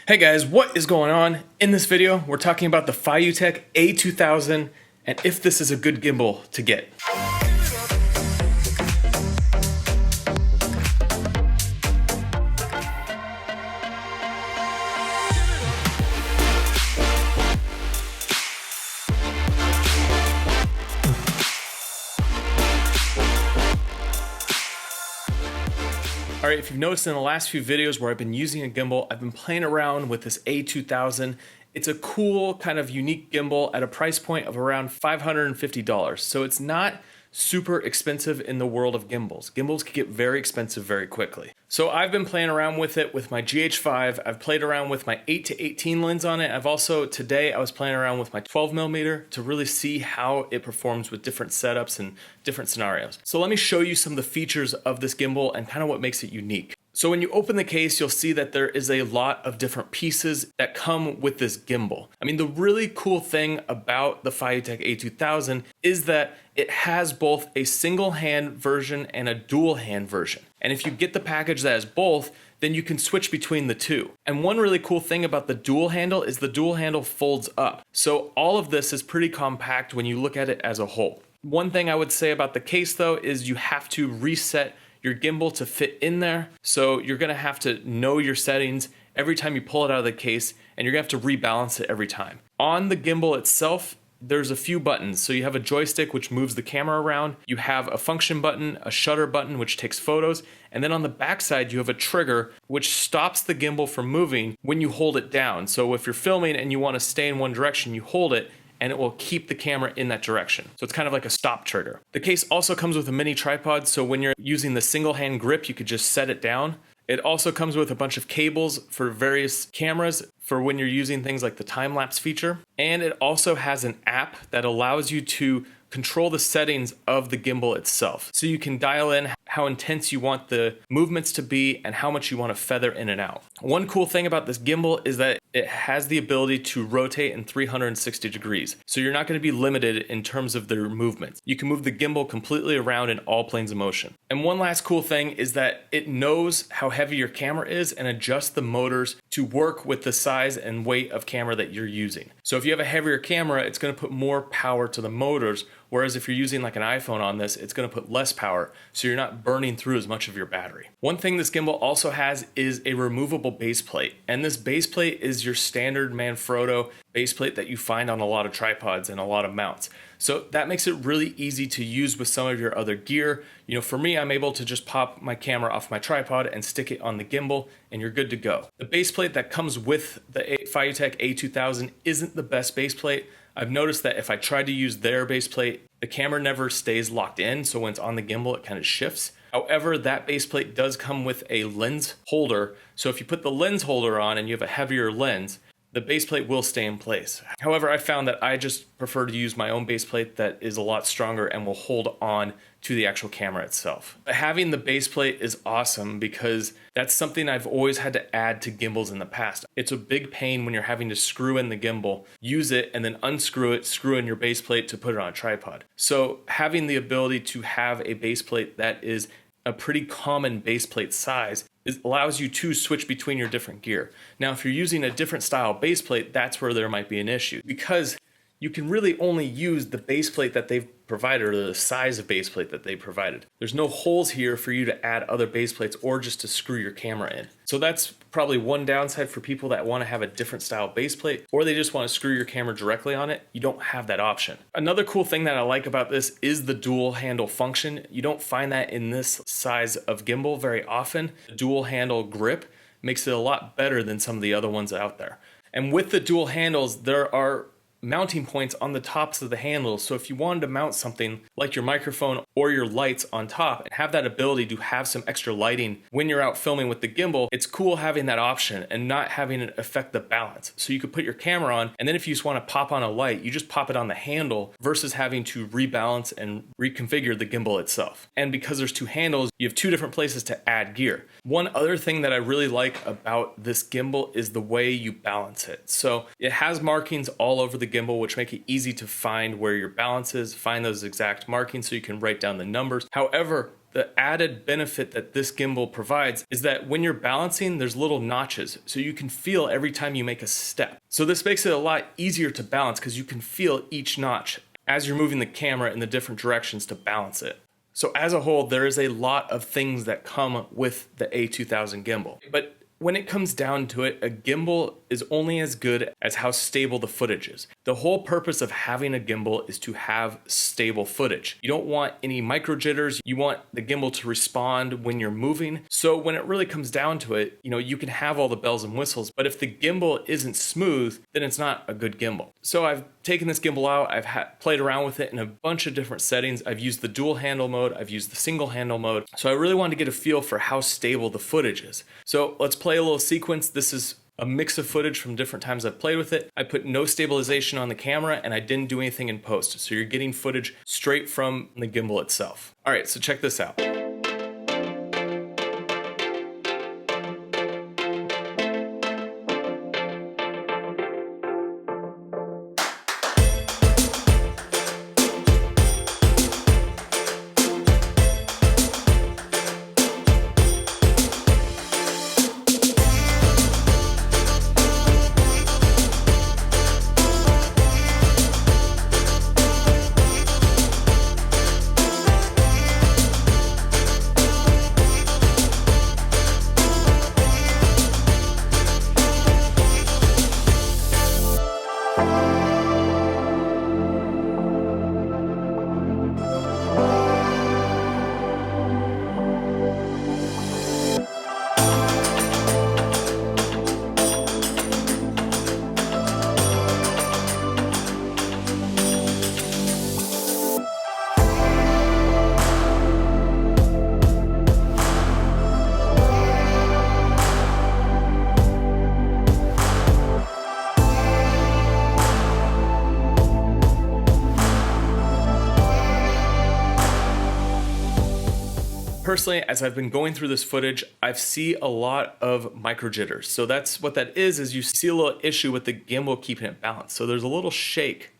Hey guys, what is going on? In this video, we're talking about the Feiyu Tech a2000 and if this is a good gimbal to get. Alright, if you've noticed in the last few videos where I've been using a gimbal, I've been playing around with this a2000. It's a cool, kind of unique gimbal at a price point of around $550. So it's not super expensive in the world of gimbals. Gimbals can get very expensive very quickly. So I've been playing around with it with my GH5. I've played around with my 8-18 lens on it. I've also, today I was playing around with my 12mm to really see how it performs with different setups and different scenarios. So let me show you some of the features of this gimbal and kind of what makes it unique. So when you open the case, you'll see that there is a lot of different pieces that come with this gimbal. I mean, the really cool thing about the Feiyu Tech a2000 is that it has both a single hand version and a dual hand version. And if you get the package that has both, then you can switch between the two. And one really cool thing about the dual handle is the dual handle folds up. So all of this is pretty compact when you look at it as a whole. One thing I would say about the case though is you have to reset your gimbal to fit in there. So you're gonna have to know your settings every time you pull it out of the case, and you're gonna have to rebalance it every time. On the gimbal itself, there's a few buttons. So you have a joystick which moves the camera around, you have a function button, a shutter button which takes photos, and then on the back side you have a trigger which stops the gimbal from moving when you hold it down. So if you're filming and you wanna stay in one direction, you hold it, and it will keep the camera in that direction. So it's kind of like a stop trigger. The case also comes with a mini tripod, so when you're using the single hand grip, you could just set it down. It also comes with a bunch of cables for various cameras for when you're using things like the time-lapse feature. And it also has an app that allows you to control the settings of the gimbal itself. So you can dial in how intense you want the movements to be and how much you want to feather in and out. One cool thing about this gimbal is that it has the ability to rotate in 360 degrees. So you're not going to be limited in terms of their movements. You can move the gimbal completely around in all planes of motion. And one last cool thing is that it knows how heavy your camera is and adjusts the motors to work with the size and weight of camera that you're using. So if you have a heavier camera, it's going to put more power to the motors, whereas if you're using like an iPhone on this, it's going to put less power, so you're not burning through as much of your battery. One thing this gimbal also has is a removable base plate, and this base plate is your standard Manfrotto base plate that you find on a lot of tripods and a lot of mounts. So that makes it really easy to use with some of your other gear. You know, for me, I'm able to just pop my camera off my tripod and stick it on the gimbal, and you're good to go. The base plate that comes with the Feiyu Tech a2000 isn't the best base plate. I've noticed that if I try to use their base plate, the camera never stays locked in, so when it's on the gimbal, it kind of shifts. However, that base plate does come with a lens holder, so if you put the lens holder on and you have a heavier lens, the base plate will stay in place. However, I found that I just prefer to use my own base plate that is a lot stronger and will hold on to the actual camera itself. But having the base plate is awesome because that's something I've always had to add to gimbals in the past. It's a big pain when you're having to screw in the gimbal, use it, and then unscrew it, screw in your base plate to put it on a tripod. So having the ability to have a base plate that is a pretty common base plate size allows you to switch between your different gear. Now, if you're using a different style base plate, that's where there might be an issue because you can really only use the base plate that they've provided or the size of base plate that they provided. There's no holes here for you to add other base plates or just to screw your camera in. So that's probably one downside for people that want to have a different style base plate, or they just want to screw your camera directly on it. You don't have that option. Another cool thing that I like about this is the dual handle function. You don't find that in this size of gimbal very often. The dual handle grip makes it a lot better than some of the other ones out there. And with the dual handles, there are mounting points on the tops of the handles. So if you wanted to mount something like your microphone or your lights on top and have that ability to have some extra lighting when you're out filming with the gimbal, it's cool having that option and not having it affect the balance. So you could put your camera on, and then if you just want to pop on a light, you just pop it on the handle versus having to rebalance and reconfigure the gimbal itself. And because there's two handles, you have two different places to add gear. One other thing that I really like about this gimbal is the way you balance it. So it has markings all over the gimbal, which make it easy to find where your balance is, find those exact markings so you can write down the numbers. However, the added benefit that this gimbal provides is that when you're balancing, there's little notches, so you can feel every time you make a step. So this makes it a lot easier to balance because you can feel each notch as you're moving the camera in the different directions to balance it. So as a whole, there is a lot of things that come with the a2000 gimbal. But when it comes down to it, a gimbal is only as good as how stable the footage is. The whole purpose of having a gimbal is to have stable footage. You don't want any micro jitters. You want the gimbal to respond when you're moving. So when it really comes down to it, you can have all the bells and whistles, but if the gimbal isn't smooth, then it's not a good gimbal. So I've taken this gimbal out, I've played around with it in a bunch of different settings. I've used the dual handle mode, I've used the single handle mode. So I really wanted to get a feel for how stable the footage is. So let's play a little sequence. This is a mix of footage from different times I've played with it. I put no stabilization on the camera and I didn't do anything in post. So you're getting footage straight from the gimbal itself. All right, so check this out. Personally, as I've been going through this footage, I see a lot of micro jitters. So that's what that is you see a little issue with the gimbal keeping it balanced. So there's a little shake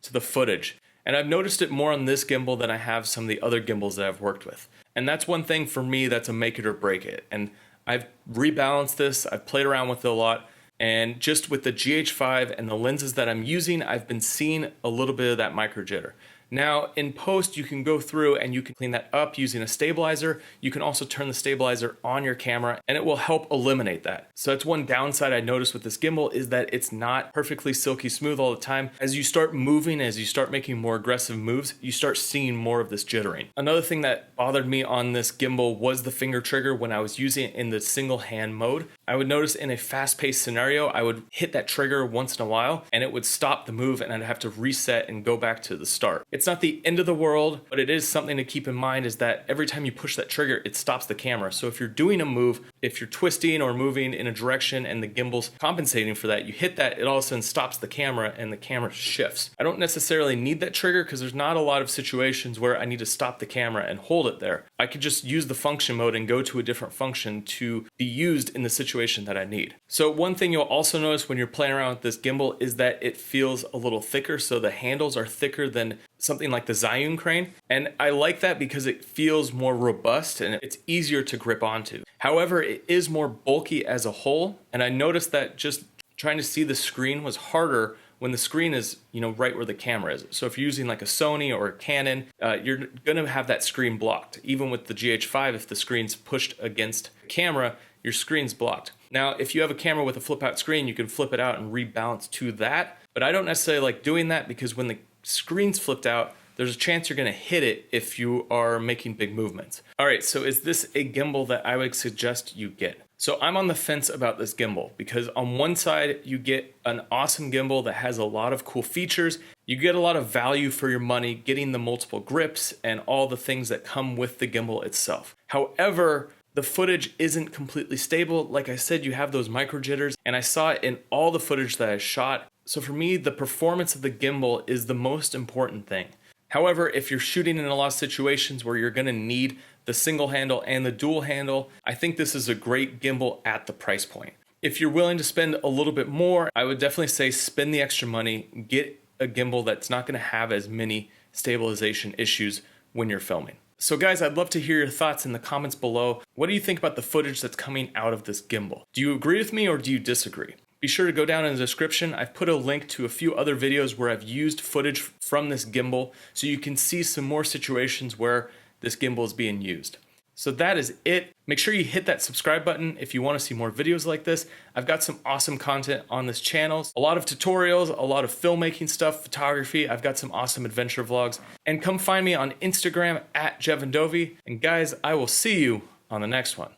to the footage. And I've noticed it more on this gimbal than I have some of the other gimbals that I've worked with. And that's one thing for me that's a make it or break it. And I've rebalanced this, I've played around with it a lot. And just with the GH5 and the lenses that I'm using, I've been seeing a little bit of that micro jitter. Now in post, you can go through and you can clean that up using a stabilizer. You can also turn the stabilizer on your camera and it will help eliminate that. So that's one downside I noticed with this gimbal is that it's not perfectly silky smooth all the time. As you start moving, as you start making more aggressive moves, you start seeing more of this jittering. Another thing that bothered me on this gimbal was the finger trigger when I was using it in the single hand mode. I would notice in a fast-paced scenario, I would hit that trigger once in a while and it would stop the move and I'd have to reset and go back to the start. It's not the end of the world, but it is something to keep in mind is that every time you push that trigger, it stops the camera. So if you're doing a move, if you're twisting or moving in a direction and the gimbal's compensating for that, you hit that, it all of a sudden stops the camera and the camera shifts. I don't necessarily need that trigger because there's not a lot of situations where I need to stop the camera and hold it there. I could just use the function mode and go to a different function to be used in the situation that I need. So one thing you'll also notice when you're playing around with this gimbal is that it feels a little thicker. So the handles are thicker than something like the Zhiyun crane. And I like that because it feels more robust and it's easier to grip onto. However, it is more bulky as a whole. And I noticed that just trying to see the screen was harder when the screen is, right where the camera is. So if you're using like a Sony or a Canon, you're gonna have that screen blocked. Even with the GH5, if the screen's pushed against the camera, your screen's blocked. Now, if you have a camera with a flip out screen, you can flip it out and rebalance to that. But I don't necessarily like doing that because when the screen's flipped out, there's a chance you're gonna hit it if you are making big movements. All right, so is this a gimbal that I would suggest you get? So I'm on the fence about this gimbal because on one side, you get an awesome gimbal that has a lot of cool features. You get a lot of value for your money, getting the multiple grips and all the things that come with the gimbal itself. However, the footage isn't completely stable. Like I said, you have those micro jitters and I saw it in all the footage that I shot. So for me, the performance of the gimbal is the most important thing. However, if you're shooting in a lot of situations where you're gonna need the single handle and the dual handle, I think this is a great gimbal at the price point. If you're willing to spend a little bit more, I would definitely say spend the extra money, get a gimbal that's not gonna have as many stabilization issues when you're filming. So guys, I'd love to hear your thoughts in the comments below. What do you think about the footage that's coming out of this gimbal? Do you agree with me or do you disagree? Be sure to go down in the description. I've put a link to a few other videos where I've used footage from this gimbal so you can see some more situations where this gimbal is being used. So that is it. Make sure you hit that subscribe button if you want to see more videos like this. I've got some awesome content on this channel. A lot of tutorials, a lot of filmmaking stuff, photography. I've got some awesome adventure vlogs. And come find me on Instagram @JevanDovey. And guys, I will see you on the next one.